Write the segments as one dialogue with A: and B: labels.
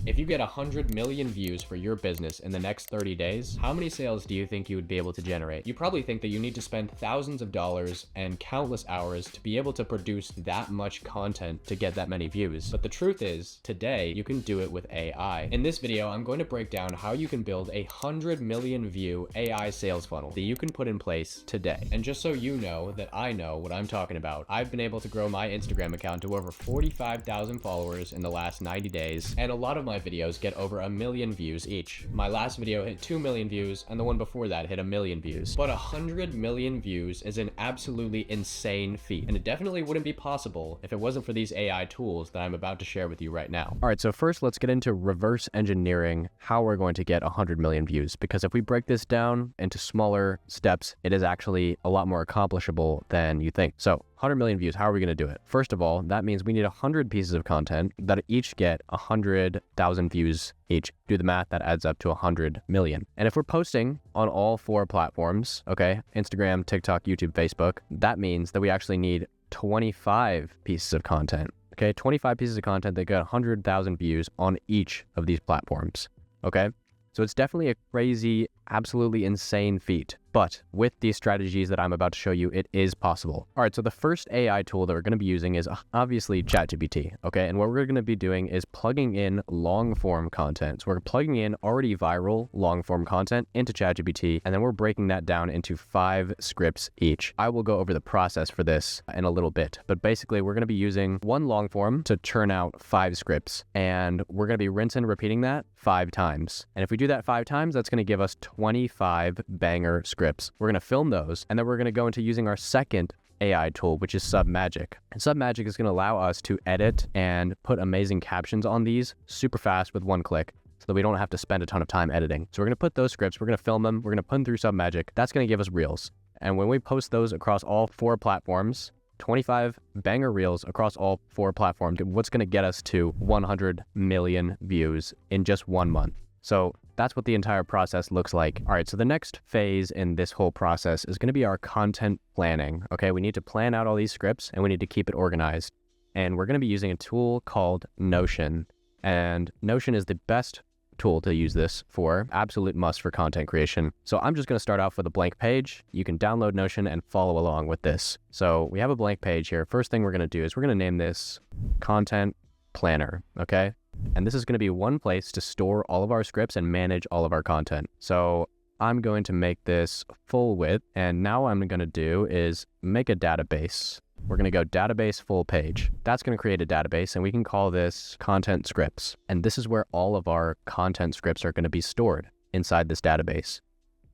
A: If you get 100 million views for your business in the next 30 days, how many sales do you think you would be able to generate? You probably think that you need to spend thousands of dollars and countless hours to be able to produce that much content to get that many views. But the truth is, today, you can do it with AI. In this video, I'm going to break down how you can build a 100 million view AI sales funnel that you can put in place today. And just so you know that I know what I'm talking about, I've been able to grow my Instagram account to over 45,000 followers in the last 90 days, and a lot of my videos get over 1 million views each. My last video hit 2 million views, and the one before that hit 1 million views. But 100 million views is an absolutely insane feat, and it definitely wouldn't be possible if it wasn't for these AI tools that I'm about to share with you right now. All right, so first let's get into reverse engineering how we're going to get 100 million views, because if we break this down into smaller steps, it is actually a lot more accomplishable than you think. So 100 million views, how are we going to do it? First of all, that means we need 100 pieces of content that each get 100,000 views each. Do the math, that adds up to 100 million. And if we're posting on all 4 platforms, okay, Instagram, TikTok, YouTube, Facebook, that means that we actually need 25 pieces of content, okay? 25 pieces of content that get 100,000 views on each of these platforms, okay? So it's definitely a crazy, absolutely insane feat. But with these strategies that I'm about to show you, it is possible. All right, so the first AI tool that we're going to be using is obviously ChatGPT, okay? And what we're going to be doing is plugging in long-form content. So we're plugging in already viral long-form content into ChatGPT, and then we're breaking that down into 5 scripts each. I will go over the process for this in a little bit, but basically we're going to be using one long-form to churn out 5 scripts, and we're going to be rinse and repeating that 5 times. And if we do that 5 times, that's going to give us 25 banger scripts. We're going to film those, and then we're going to go into using our second AI tool, which is Submagic. And Submagic is going to allow us to edit and put amazing captions on these super fast with one click, so that we don't have to spend a ton of time editing. So we're going to put those scripts, we're going to film them, we're going to put them through Submagic. That's going to give us reels. And when we post those across all 4 platforms, 25 banger reels across all 4 platforms, what's going to get us to 100 million views in just 1 month. So that's what the entire process looks like. All right, so the next phase in this whole process is going to be our content planning. Okay, we need to plan out all these scripts and we need to keep it organized. And we're going to be using a tool called Notion. And Notion is the best tool to use this for, absolute must for content creation. So I'm just going to start off with a blank page. You can download Notion and follow along with this. So we have a blank page here. First thing we're going to do is we're going to name this Content Planner, okay? And this is going to be one place to store all of our scripts and manage all of our content. So I'm going to make this full width, and now what I'm going to do is make a database. We're going to go database full page. That's going to create a database, and we can call this content scripts. And this is where all of our content scripts are going to be stored inside this database.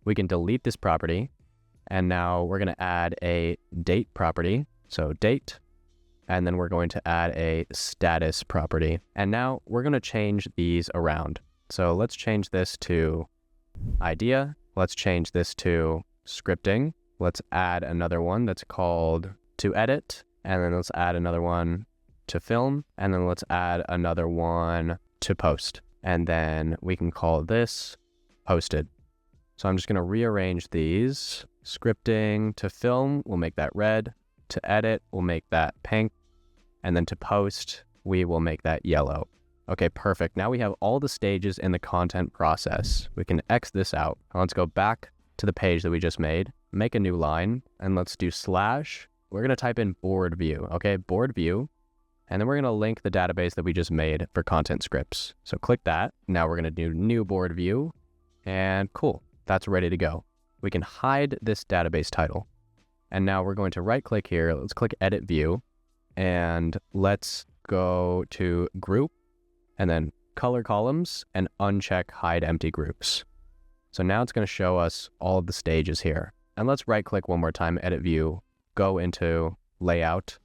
A: We can delete this property, and now we're going to add a date property. So date. And then we're going to add a status property. And now we're going to change these around. So let's change this to idea. Let's change this to scripting. Let's add another one that's called to edit. And then let's add another one to film. And then let's add another one to post. And then we can call this posted. So I'm just going to rearrange these. Scripting to film, we'll make that red. To edit, we'll make that pink. And then to post, we will make that yellow. Okay, perfect. Now we have all the stages in the content process. We can X this out. Now let's go back to the page that we just made, make a new line, and let's do slash. We're going to type in board view, okay, board view. And then we're going to link the database that we just made for content scripts. So click that. Now we're going to do new board view, and cool, that's ready to go. We can hide this database title. And now we're going to right click here. Let's click edit view. And let's go to group and then color columns and uncheck hide empty groups. So now it's going to show us all of the stages here. And let's right click one more time, edit view, go into layout,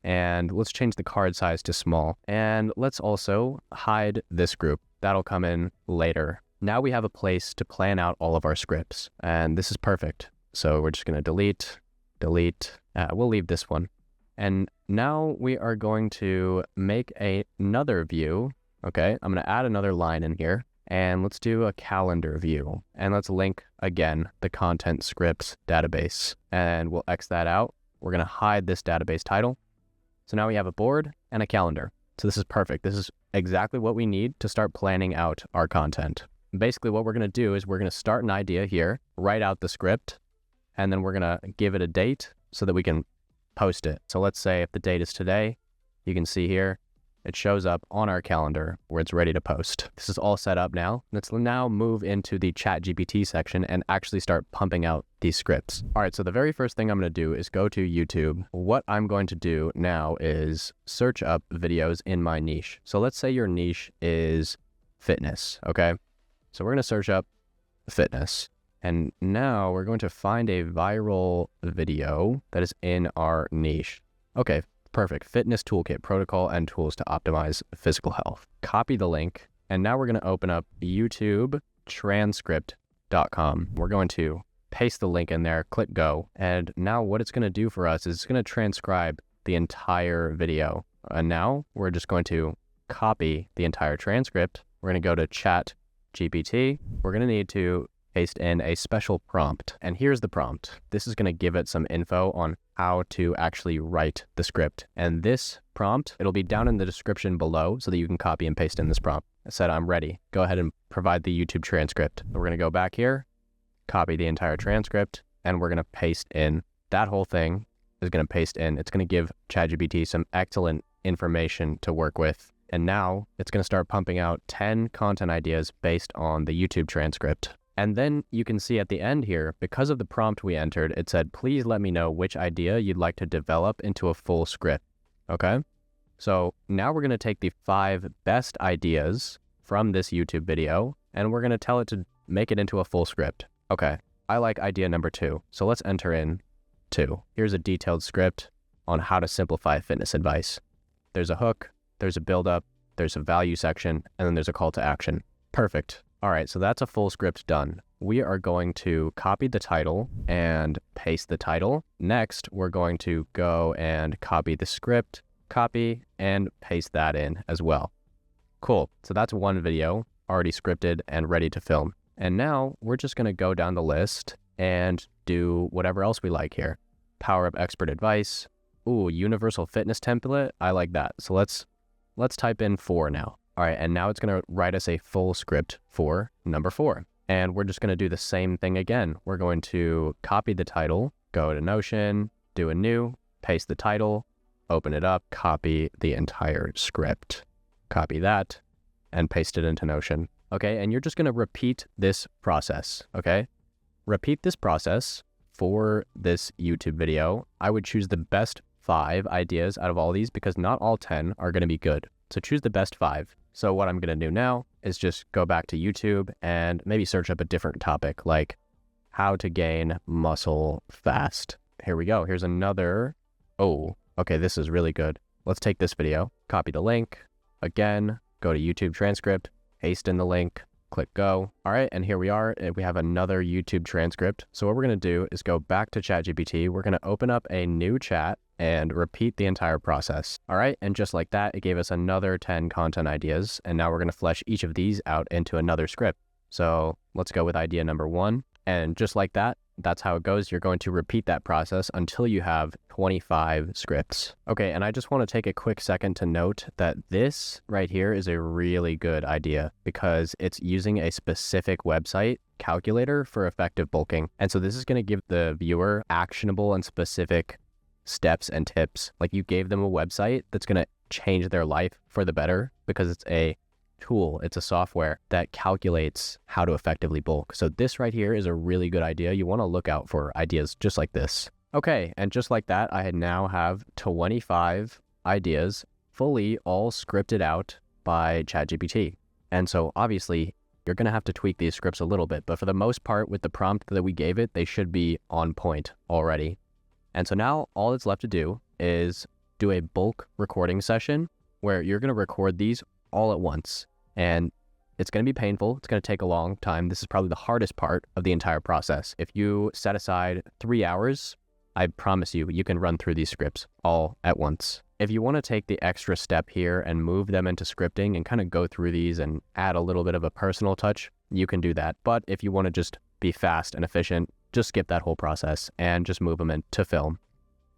A: and let's change the card size to small. And let's also hide this group. That'll come in later. Now we have a place to plan out all of our scripts, and this is perfect. So we're just going to delete. We'll leave this one. And now we are going to make another view. Okay, I'm going to add another line in here, and let's do a calendar view. And let's link again the content scripts database, and we'll X that out. We're going to hide this database title. So now we have a board and a calendar. So this is perfect. This is exactly what we need to start planning out our content. Basically, what we're going to do is we're going to start an idea here, write out the script, and then we're going to give it a date so that we can post it. So let's say if the date is today, you can see here, it shows up on our calendar where it's ready to post. This is all set up now. Let's now move into the ChatGPT section and actually start pumping out these scripts. All right, so the very first thing I'm going to do is go to YouTube. What I'm going to do now is search up videos in my niche. So let's say your niche is fitness, okay? So we're going to search up fitness. And now we're going to find a viral video that is in our niche. Okay, perfect. Fitness toolkit, protocol and tools to optimize physical health. Copy the link. And now we're going to open up YouTubetranscript.com. We're going to paste the link in there, click go. And now what it's going to do for us is it's going to transcribe the entire video. And now we're just going to copy the entire transcript. We're going to go to ChatGPT. We're going to need to paste in a special prompt. And here's the prompt. This is going to give it some info on how to actually write the script. And this prompt, it'll be down in the description below so that you can copy and paste in this prompt. I said, I'm ready. Go ahead and provide the YouTube transcript. We're going to go back here, copy the entire transcript, and we're going to paste in that whole thing is going to paste in. It's going to give ChatGPT some excellent information to work with. And now it's going to start pumping out 10 content ideas based on the YouTube transcript. And then you can see at the end here, because of the prompt we entered, it said, please let me know which idea you'd like to develop into a full script. Okay? So now we're going to take the 5 best ideas from this YouTube video, and we're going to tell it to make it into a full script. Okay, I like idea number 2. So let's enter in 2. Here's a detailed script on how to simplify fitness advice. There's a hook, there's a build-up, there's a value section, and then there's a call to action. Perfect. All right, so that's a full script done. We are going to copy the title and paste the title. Next, we're going to go and copy the script, copy, and paste that in as well. Cool, so that's one video already scripted and ready to film. And now we're just gonna go down the list and do whatever else we like here. Power Up Expert Advice. Ooh, Universal Fitness Template, I like that. So let's type in 4 now. All right, and now it's going to write us a full script for number 4. And we're just going to do the same thing again. We're going to copy the title, go to Notion, do a new, paste the title, open it up, copy the entire script. Copy that and paste it into Notion. Okay, and you're just going to repeat this process, okay? Repeat this process for this YouTube video. I would choose the best 5 ideas out of all these because not all 10 are going to be good. So choose the best 5. So what I'm going to do now is just go back to YouTube and maybe search up a different topic like how to gain muscle fast. Here we go. Here's another. Oh, okay. This is really good. Let's take this video, copy the link again, go to YouTube transcript, paste in the link, click go. All right. And here we are. We have another YouTube transcript. So what we're going to do is go back to ChatGPT. We're going to open up a new chat and repeat the entire process. All right, and just like that, it gave us another 10 content ideas, and now we're gonna flesh each of these out into another script. So let's go with idea number 1, and just like that, that's how it goes. You're going to repeat that process until you have 25 scripts. Okay, and I just wanna take a quick second to note that this right here is a really good idea because it's using a specific website calculator for effective bulking. And so this is gonna give the viewer actionable and specific steps and tips. Like you gave them a website that's going to change their life for the better because it's a tool, it's a software that calculates how to effectively bulk. So this right here is a really good idea. You want to look out for ideas just like this. Okay, and just like that, I now have 25 ideas fully all scripted out by ChatGPT. And so obviously you're going to have to tweak these scripts a little bit, but for the most part with the prompt that we gave it, they should be on point already. And so now all that's left to do is do a bulk recording session where you're going to record these all at once. And it's going to be painful. It's going to take a long time. This is probably the hardest part of the entire process. If you set aside 3 hours, I promise you, you can run through these scripts all at once. If you want to take the extra step here and move them into scripting and kind of go through these and add a little bit of a personal touch, you can do that. But if you want to just be fast and efficient, just skip that whole process and just move them into film.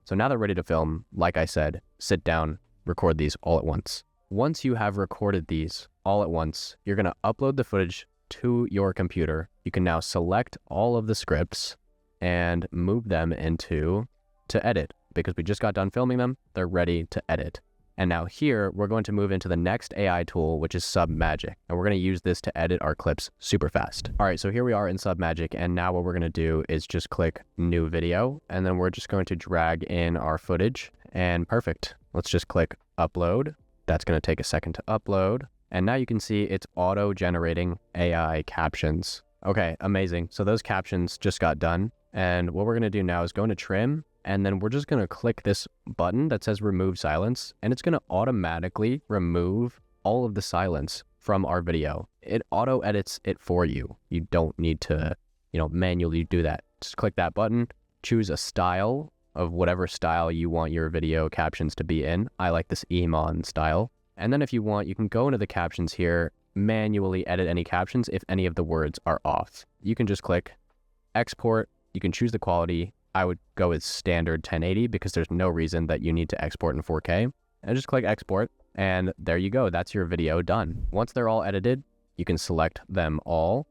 A: So now they're ready to film. Like I said, sit down, record these all at once. once you have recorded these all at once, you're going to upload the footage to your computer. You can now select all of the scripts and move them into to edit, because we just got done filming them. They're ready to edit. And now here, we're going to move into the next AI tool, which is Submagic. And we're going to use this to edit our clips super fast. All right, so here we are in Submagic. And now what we're going to do is just click New Video. And then we're just going to drag in our footage. And perfect. Let's just click Upload. That's going to take a second to upload. And now you can see it's auto-generating AI captions. Okay, amazing. So those captions just got done. And what we're going to do now is go into Trim. And then we're just going to click this button that says Remove Silence, and it's going to automatically remove all of the silence from our video. It auto edits it for you. You don't need to, manually do that. Just click that button, choose a style of whatever style you want your video captions to be in. I like this Emon style. And then if you want, you can go into the captions here, manually edit any captions if any of the words are off. You can just click Export. You can choose the quality. I would go with standard 1080 because there's no reason that you need to export in 4K. And just click export, and there you go. That's your video done. Once they're all edited, you can select them all.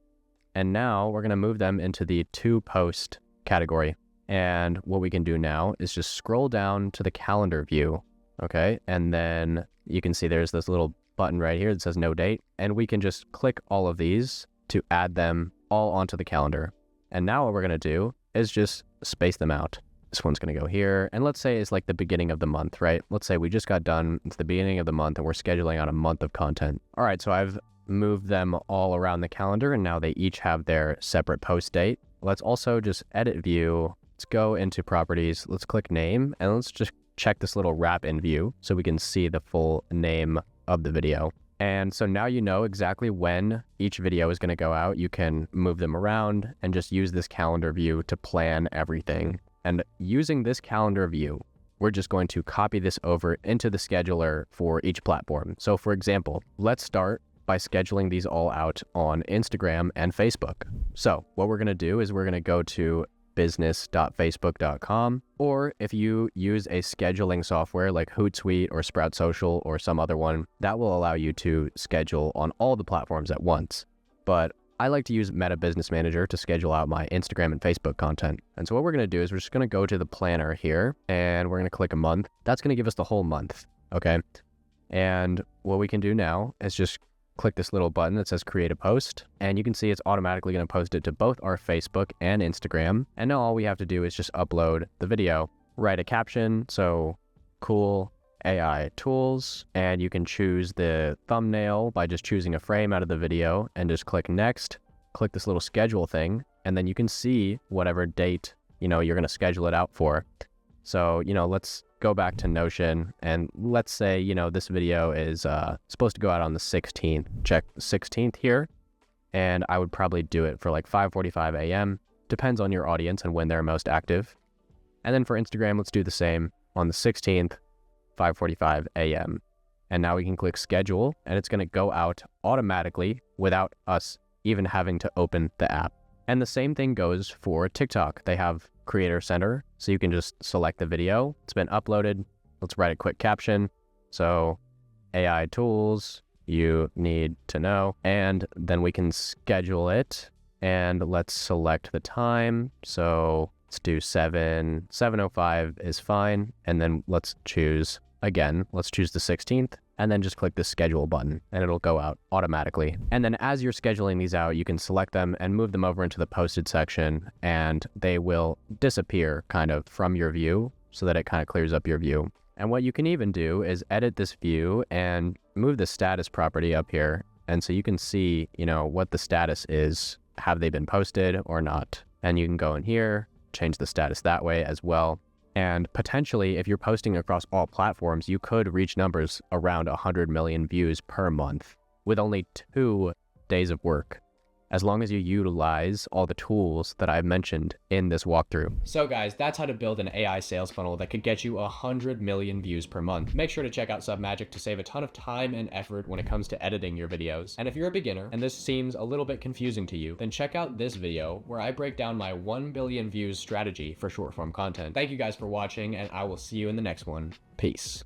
A: And now we're going to move them into the to post category. And what we can do now is just scroll down to the calendar view. Okay. And then you can see there's this little button right here that says no date. And we can just click all of these to add them all onto the calendar. And now what we're going to do is just space them out. This one's going to go here. And let's say it's like the beginning of the month, right? Let's say we just got done. It's the beginning of the month and we're scheduling out a month of content. All right, so I've moved them all around the calendar and now they each have their separate post date. Let's also just edit view. Let's go into properties. Let's click name and let's just check this little wrap in view so we can see the full name of the video. And so now you know exactly when each video is going to go out. You can move them around and just use this calendar view to plan everything. And using this calendar view, we're just going to copy this over into the scheduler for each platform. So for example, let's start by scheduling these all out on Instagram and Facebook. So what we're going to do is we're going to go to business.facebook.com, or if you use a scheduling software like Hootsuite or Sprout Social or some other one, that will allow you to schedule on all the platforms at once. But I like to use Meta Business Manager to schedule out my Instagram and Facebook content. And so what we're going to do is we're just going to go to the planner here and we're going to click a month. That's going to give us the whole month. Okay. And what we can do now is just click this little button that says create a post, and you can see it's automatically going to post it to both our Facebook and Instagram. And now all we have to do is just upload the video, write a caption. So cool AI tools, and you can choose the thumbnail by just choosing a frame out of the video and just click next, click this little schedule thing, and then you can see whatever date, you're going to schedule it out for. So, let's go back to Notion and let's say, this video is supposed to go out on the 16th. Check 16th here. And I would probably do it for like 5:45 a.m. Depends on your audience and when they're most active. And then for Instagram, let's do the same on the 16th, 5:45 a.m. And now we can click schedule and it's going to go out automatically without us even having to open the app. And the same thing goes for TikTok. They have Creator Center, so you can just select the video. It's been uploaded. Let's write a quick caption. So AI tools you need to know, and then we can schedule it and let's select the time. So let's do 7:05 is fine. And then let's choose the 16th. And then just click the schedule button and it'll go out automatically. And then as you're scheduling these out, you can select them and move them over into the posted section and they will disappear kind of from your view so that it kind of clears up your view. And what you can even do is edit this view and move the status property up here. And so you can see, what the status is. Have they been posted or not? And you can go in here, change the status that way as well. And potentially, if you're posting across all platforms, you could reach numbers around 100 million views per month with only 2 days of work, as long as you utilize all the tools that I've mentioned in this walkthrough. So guys, that's how to build an AI sales funnel that could get you 100 million views per month. Make sure to check out Submagic to save a ton of time and effort when it comes to editing your videos. And if you're a beginner and this seems a little bit confusing to you, then check out this video where I break down my 1 billion views strategy for short form content. Thank you guys for watching, and I will see you in the next one. Peace.